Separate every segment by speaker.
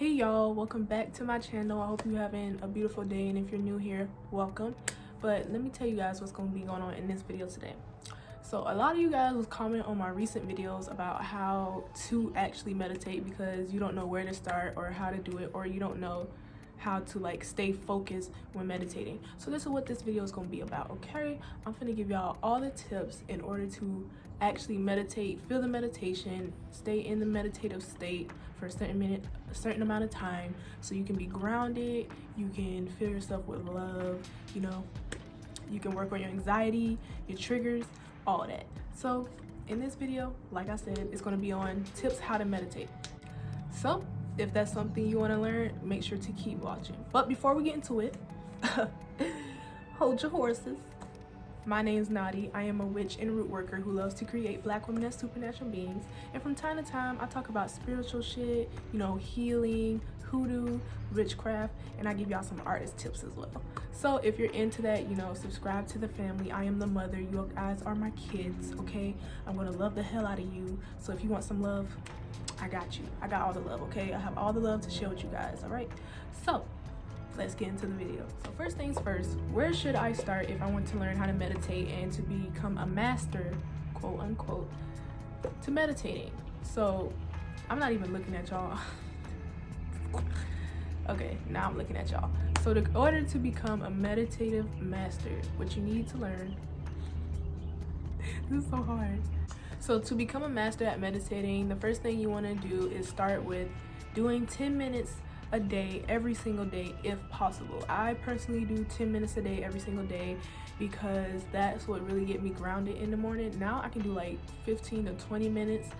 Speaker 1: Hey y'all, welcome back to my channel. I hope you're having a beautiful day, and if you're new here, welcome. But let me tell you guys what's going to be going on in this video today. So a lot of you guys was commenting on my recent videos about how to actually meditate because you don't know where to start or how to do it, or you don't know how to like stay focused when meditating. So this is what this video is going to be about, okay? I'm going to give y'all all the tips in order to actually meditate, feel the meditation, stay in the meditative state for a certain amount of time, so you can be grounded, you can fill yourself with love, you know, you can work on your anxiety, your triggers, all that. So in this video, like I said, it's going to be on tips how to meditate. So if that's something you want to learn, make sure to keep watching. But before we get into it, hold your horses. My name is Nadi. I am a witch and root worker who loves to create Black women as supernatural beings. And from time to time, I talk about spiritual shit, you know, healing, hoodoo, witchcraft, and I give y'all some artist tips as well. So if you're into that, you know, subscribe to the family. I am the mother. You guys are my kids, okay? I'm gonna love the hell out of you. So if you want some love, I got you. I got all the love, okay? I have all the love to share with you guys, all right? So let's get into the video. So first things first, where should I start if I want to learn how to meditate and to become a master, quote unquote, to meditating? So I'm not even looking at y'all. Okay, now I'm looking at y'all. So in order to become a meditative master, what you need to learn, this is so hard. So to become a master at meditating, the first thing you want to do is start with doing 10 minutes a day, every single day, if possible. I personally do 10 minutes a day every single day because that's what really get me grounded in the morning. Now I can do like 15 to 20 minutes,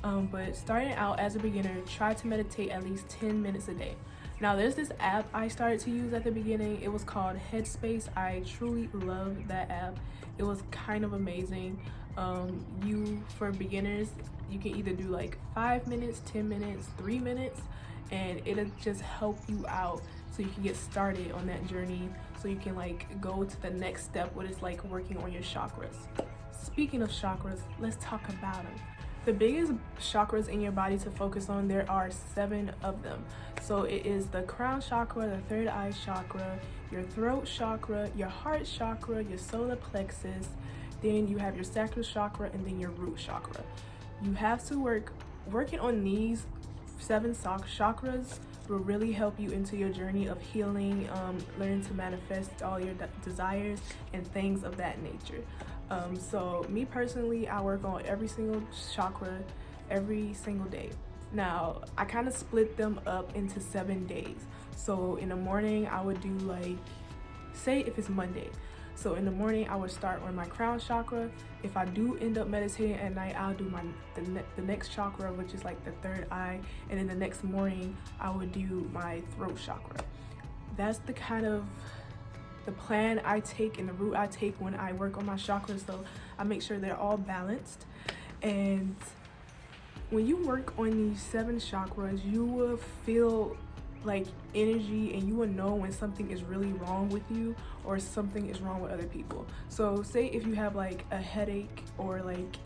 Speaker 1: but starting out as a beginner, try to meditate at least 10 minutes a day. Now there's this app I started to use at the beginning. It was called Headspace. I truly love that app. It was kind of amazing. For beginners, you can either do like 5 minutes, 10 minutes, 3 minutes, and it'll just help you out so you can get started on that journey, so you can like go to the next step, what is like working on your chakras. Speaking of chakras, let's talk about them. The biggest chakras in your body to focus on, there are 7 of them. So it is the crown chakra, the third eye chakra, your throat chakra, your heart chakra, your solar plexus, then you have your sacral chakra, and then your root chakra. You have to working on these 7 chakras will really help you into your journey of healing, learning to manifest all your desires and things of that nature. So me personally, I work on every single chakra every single day. Now I kind of split them up into 7 days. So in the morning I would do, like, say if it's Monday, so in the morning I would start on my crown chakra. If I do end up meditating at night, I'll do the next chakra, which is like the third eye, and then the next morning I would do my throat chakra. That's the kind of the plan I take and the route I take when I work on my chakras. So I make sure they're all balanced. And when you work on these 7 chakras, you will feel like energy, and you will know when something is really wrong with you or something is wrong with other people. So say if you have like a headache, or like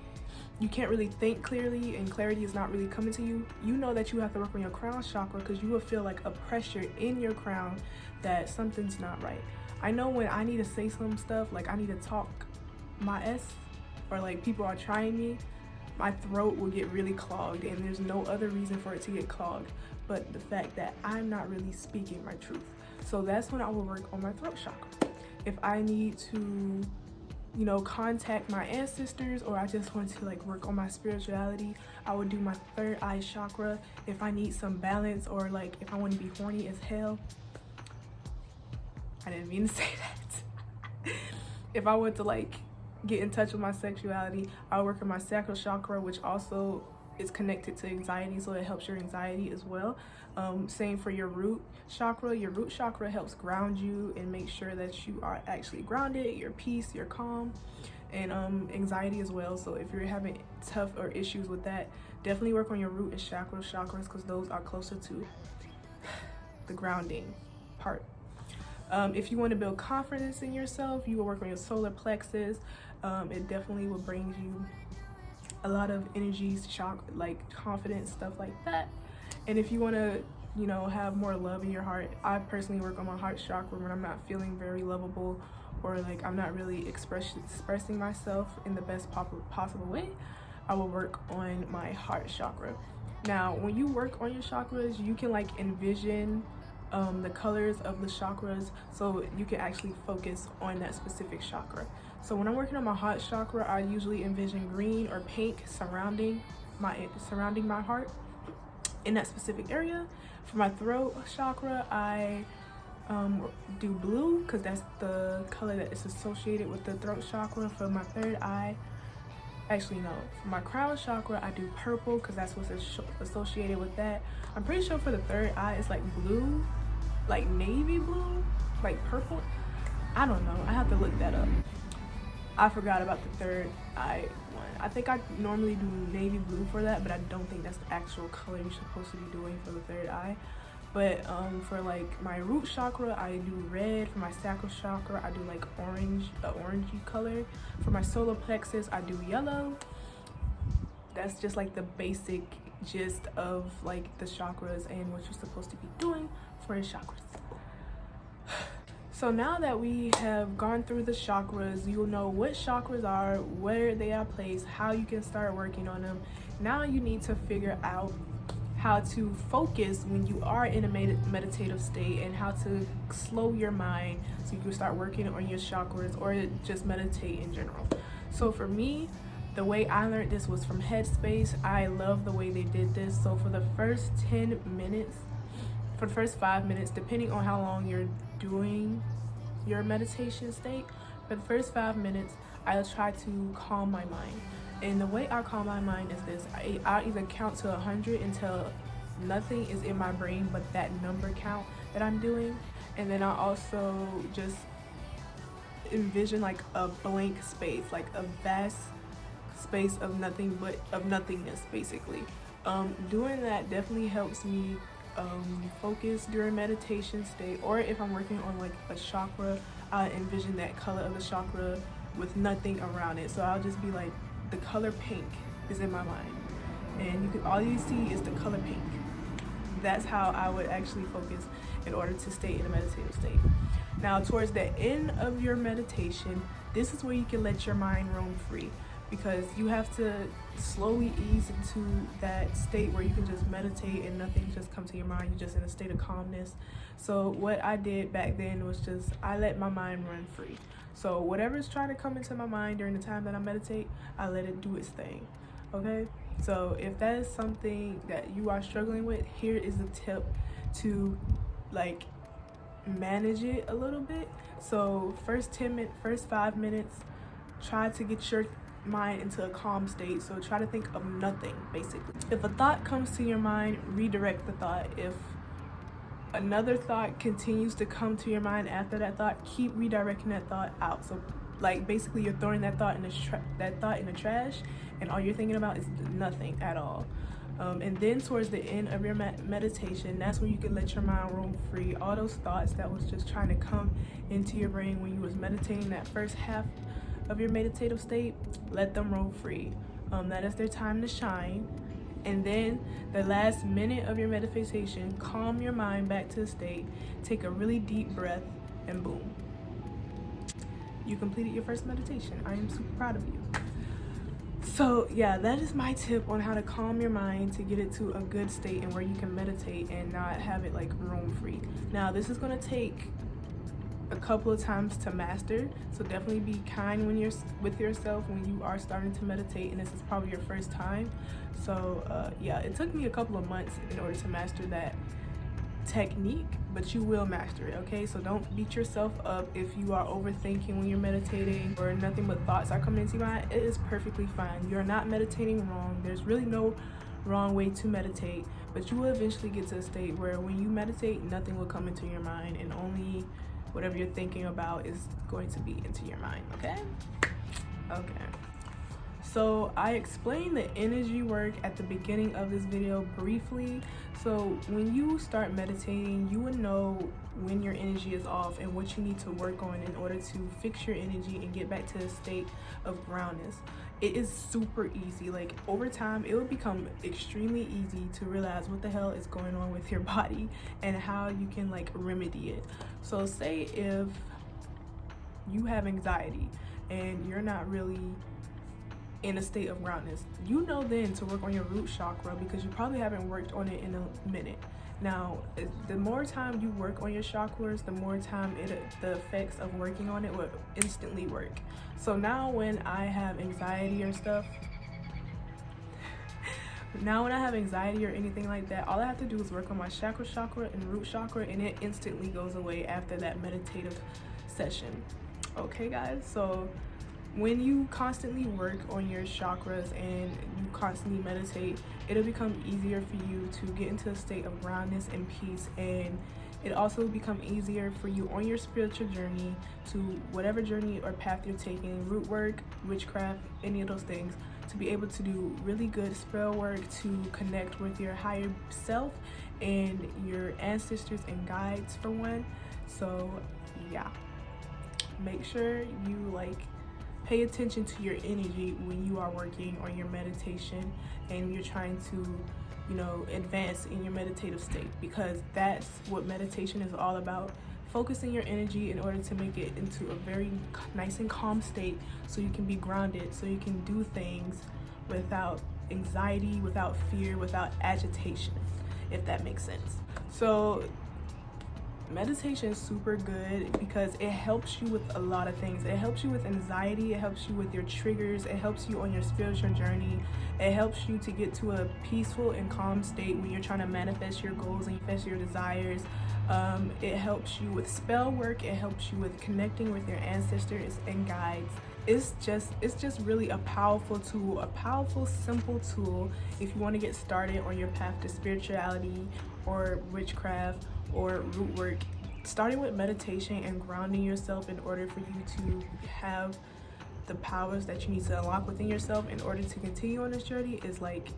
Speaker 1: you can't really think clearly and clarity is not really coming to you, you know that you have to work on your crown chakra, because you will feel like a pressure in your crown that something's not right. I know when I need to say some stuff, like I need to talk my S, or like people are trying me, my throat will get really clogged, and there's no other reason for it to get clogged but the fact that I'm not really speaking my truth. So that's when I will work on my throat chakra. If I need to, you know, contact my ancestors, or I just want to like work on my spirituality, I would do my third eye chakra. If I need some balance, or like if I want to be horny as hell, I didn't mean to say that. If I want to like get in touch with my sexuality, I'll work on my sacral chakra, which also is connected to anxiety, so it helps your anxiety as well. Same for your root chakra. Your root chakra helps ground you and make sure that you are actually grounded, your peace, your calm, and anxiety as well. So if you're having tough or issues with that, definitely work on your root and sacral chakras, because those are closer to the grounding part. If you want to build confidence in yourself, you will work on your solar plexus. It definitely will bring you a lot of energies, like confidence, stuff like that. And if you want to you know, have more love in your heart. I personally work on my heart chakra when I'm not feeling very lovable, or like I'm not really expressing myself in the best possible way. I will work on my heart chakra. Now, when you work on your chakras, you can like envision the colors of the chakras, so you can actually focus on that specific chakra. So when I'm working on my heart chakra, I usually envision green or pink surrounding my heart in that specific area. For my throat chakra, I do blue because that's the color that is associated with the throat chakra. For my third eye, actually no, for my crown chakra, I do purple because that's what's associated with that. I'm pretty sure for the third eye it's like blue, like navy blue, like purple. I don't know, I have to look that up. I forgot about the third eye one. I think I normally do navy blue for that, but I don't think that's the actual color you're supposed to be doing for the third eye. But for like my root chakra, I do red. For my sacral chakra, I do like orangey color. For my solar plexus, I do yellow. That's just like the basic gist of like the chakras and what you're supposed to be doing for your chakras. So now that we have gone through the chakras, you'll know what chakras are, where they are placed, how you can start working on them. Now you need to figure out how to focus when you are in a meditative state, and how to slow your mind so you can start working on your chakras or just meditate in general. So for me, the way I learned this was from Headspace. I love the way they did this. So for the first 10 minutes, for the first 5 minutes, depending on how long you're doing your meditation state, for the first 5 minutes, I'll try to calm my mind. And the way I calm my mind is this: I'll either count to 100 until nothing is in my brain but that number count that I'm doing, and then I also just envision like a blank space, like a vast space of nothing but of nothingness, basically. Doing that definitely helps me focus during meditation state. Or if I'm working on like a chakra, I envision that color of the chakra with nothing around it. So I'll just be like, the color pink is in my mind, and all you see is the color pink. That's how I would actually focus in order to stay in a meditative state. Now, towards the end of your meditation, this is where you can let your mind roam free, because you have to slowly ease into that state where you can just meditate and nothing just comes to your mind. You're just in a state of calmness. So what I did back then was just, I let my mind run free. So whatever's trying to come into my mind during the time that I meditate, I let it do its thing, okay? So if that is something that you are struggling with, here is a tip to like manage it a little bit. So first 5 minutes, try to get your mind into a calm state. So try to think of nothing, basically. If a thought comes to your mind, redirect the thought. If another thought continues to come to your mind after that thought, keep redirecting that thought out. So like basically you're throwing that thought in the trash, and all you're thinking about is nothing at all. And then towards the end of your meditation, that's when you can let your mind roam free. All those thoughts that was just trying to come into your brain when you was meditating, that first half of your meditative state, let them roam free. That is their time to shine. And then the last minute of your meditation, calm your mind back to the state, take a really deep breath, and boom, you completed your first meditation. I am super proud of you. So yeah, that is my tip on how to calm your mind to get it to a good state and where you can meditate and not have it like roam free. Now this is gonna take a couple of times to master, so definitely be kind when you're with yourself when you are starting to meditate and this is probably your first time. So yeah, it took me a couple of months in order to master that technique, but you will master it, okay? So don't beat yourself up if you are overthinking when you're meditating or nothing but thoughts are coming into your mind. It is perfectly fine. You're not meditating wrong. There's really no wrong way to meditate, but you will eventually get to a state where when you meditate, nothing will come into your mind and only whatever you're thinking about is going to be into your mind, okay? Okay. So I explained the energy work at the beginning of this video briefly. So when you start meditating, you will know when your energy is off and what you need to work on in order to fix your energy and get back to a state of groundness. it is super easy. Like over time it will become extremely easy to realize what the hell is going on with your body and how you can like remedy it. So say if you have anxiety and you're not really in a state of groundness, you know then to work on your root chakra, because you probably haven't worked on it in a minute. Now, the more time you work on your chakras, the more time the effects of working on it will instantly work. So now when I have anxiety or stuff, now when I have anxiety or anything like that, all I have to do is work on my chakra and root chakra, and it instantly goes away after that meditative session. Okay guys, so when you constantly work on your chakras and you constantly meditate, it'll become easier for you to get into a state of groundness and peace, and it also become easier for you on your spiritual journey, to whatever journey or path you're taking, root work, witchcraft, any of those things, to be able to do really good spell work to connect with your higher self and your ancestors and guides for one. So yeah, make sure you like pay attention to your energy when you are working on your meditation and you're trying to, you know, advance in your meditative state, because that's what meditation is all about. Focusing your energy in order to make it into a very nice and calm state so you can be grounded, so you can do things without anxiety, without fear, without agitation, if that makes sense. So meditation is super good because it helps you with a lot of things. It helps you with anxiety, it helps you with your triggers, it helps you on your spiritual journey, it helps you to get to a peaceful and calm state when you're trying to manifest your goals and manifest your desires. It helps you with spell work, it helps you with connecting with your ancestors and guides. It's just really a powerful tool, a powerful, simple tool if you want to get started on your path to spirituality or witchcraft or root work. Starting with meditation and grounding yourself in order for you to have the powers that you need to unlock within yourself in order to continue on this journey is like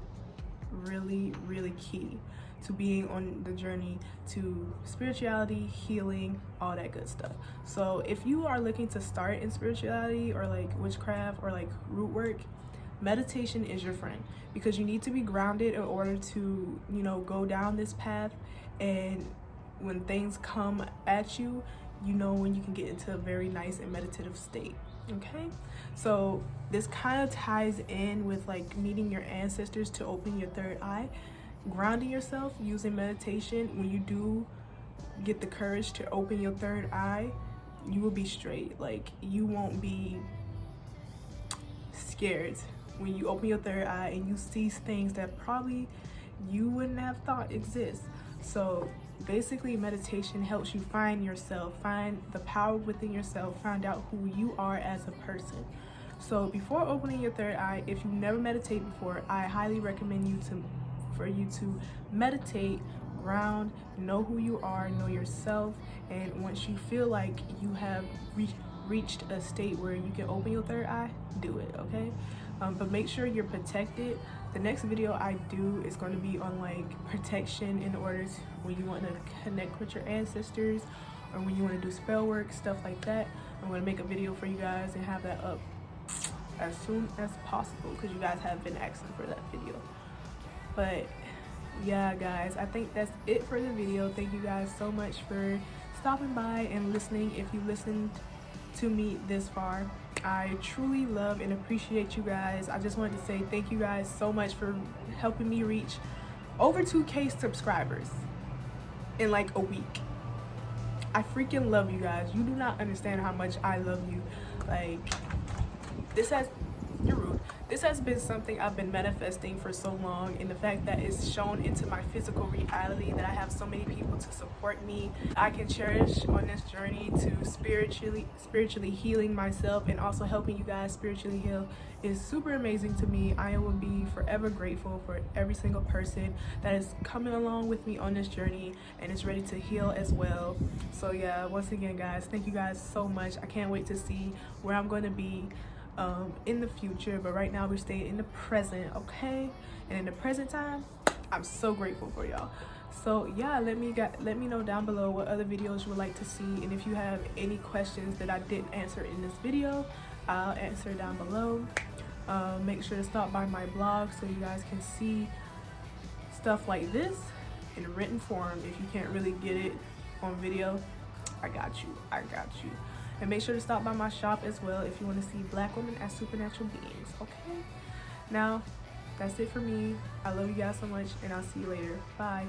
Speaker 1: really, really key to being on the journey to spirituality, healing, all that good stuff. So if you are looking to start in spirituality or like witchcraft or like root work, meditation is your friend, because you need to be grounded in order to, you know, go down this path. And when things come at you, you know when you can get into a very nice and meditative state. Okay, so this kind of ties in with like meeting your ancestors to open your third eye. Grounding yourself using meditation, when you do get the courage to open your third eye, you will be straight. Like you won't be scared when you open your third eye and you see things that probably you wouldn't have thought exist. So basically meditation helps you find yourself, find the power within yourself, find out who you are as a person. So before opening your third eye, if you never meditated before, I highly recommend for you to meditate, ground, know who you are, know yourself, and once you feel like you have reached a state where you can open your third eye, do it, okay? But make sure you're protected. The next video I do is going to be on like protection in order to, when you want to connect with your ancestors or when you want to do spell work, stuff like that. I'm going to make a video for you guys and have that up as soon as possible because you guys have been asking for that video. But yeah guys, I think that's it for the video. Thank you guys so much for stopping by and listening. If you listened to me this far, I truly love and appreciate you guys. I just wanted to say thank you guys so much for helping me reach over 2K subscribers in like a week. I freaking love you guys. You do not understand how much I love you. Like this has been something I've been manifesting for so long, and the fact that it's shown into my physical reality, that I have so many people to support me, I can cherish on this journey to spiritually healing myself and also helping you guys spiritually heal, is super amazing to me. I will be forever grateful for every single person that is coming along with me on this journey and is ready to heal as well. So yeah, once again guys, thank you guys so much. I can't wait to see where I'm going to be in the future, but right now we're staying in the present, okay? And in the present time, I'm so grateful for y'all. So yeah, let me know down below what other videos you would like to see, and if you have any questions that I didn't answer in this video, I'll answer down below. Make sure to stop by my blog so you guys can see stuff like this in written form. If you can't really get it on video, I got you. And make sure to stop by my shop as well if you want to see Black women as supernatural beings. Okay, now that's it for me. I love you guys so much, and I'll see you later. Bye.